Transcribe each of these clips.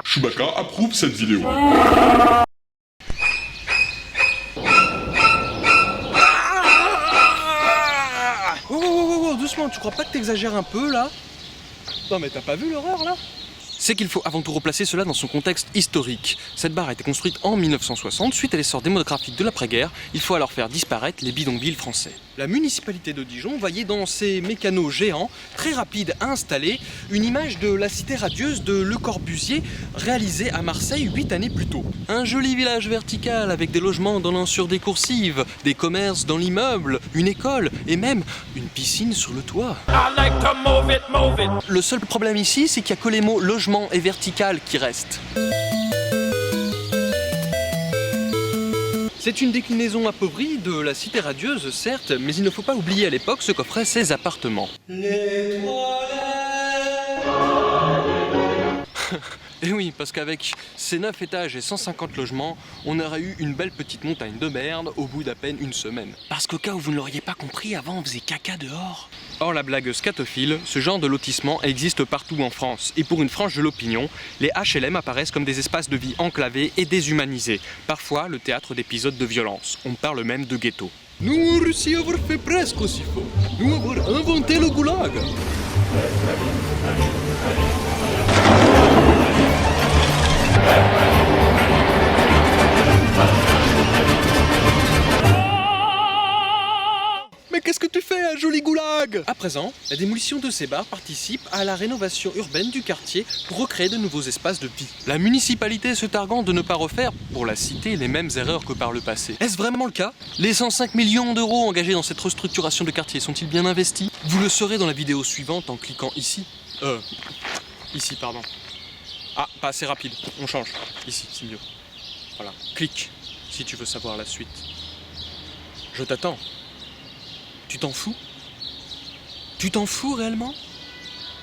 Chewbacca approuve cette vidéo. Oh, doucement, tu crois pas que t'exagères un peu là? Non mais t'as pas vu l'horreur là? C'est qu'il faut avant tout replacer cela dans son contexte historique. Cette barre a été construite en 1960 suite à l'essor démographique de l'après-guerre. Il faut alors faire disparaître les bidonvilles français. La municipalité de Dijon voyait dans ces mécanos géants, très rapides à installer, une image de la cité radieuse de Le Corbusier réalisée à Marseille 8 années plus tôt. Un joli village vertical avec des logements donnant sur des coursives, des commerces dans l'immeuble, une école et même une piscine sur le toit. Le seul problème ici, c'est qu'il n'y a que les mots logement et vertical qui restent. C'est une déclinaison appauvrie de la cité radieuse, certes, mais il ne faut pas oublier à l'époque ce qu'offraient ces appartements. Les Et oui, parce qu'avec ces 9 étages et 150 logements, on aurait eu une belle petite montagne de merde au bout d'à peine une semaine. Parce qu'au cas où vous ne l'auriez pas compris, avant on faisait caca dehors. Or la blague scatophile, ce genre de lotissement existe partout en France. Et pour une frange de l'opinion, les HLM apparaissent comme des espaces de vie enclavés et déshumanisés. Parfois le théâtre d'épisodes de violence. On parle même de ghetto. Nous en Russie avons fait presque aussi fort. Nous avons inventé le goulag. Mais qu'est-ce que tu fais, un joli goulag? À présent, la démolition de ces bars participe à la rénovation urbaine du quartier pour recréer de nouveaux espaces de vie. La municipalité se targuant de ne pas refaire, pour la cité, les mêmes erreurs que par le passé. Est-ce vraiment le cas? Les 105 millions d'euros engagés dans cette restructuration de quartier sont-ils bien investis? Vous le saurez dans la vidéo suivante en cliquant ici. Ici, pardon. Ah, pas assez rapide, on change. Ici, c'est mieux. Voilà, clique si tu veux savoir la suite. Je t'attends. Tu t'en fous? Tu t'en fous réellement?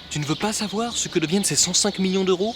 Tu ne veux pas savoir ce que deviennent ces 105 millions d'euros?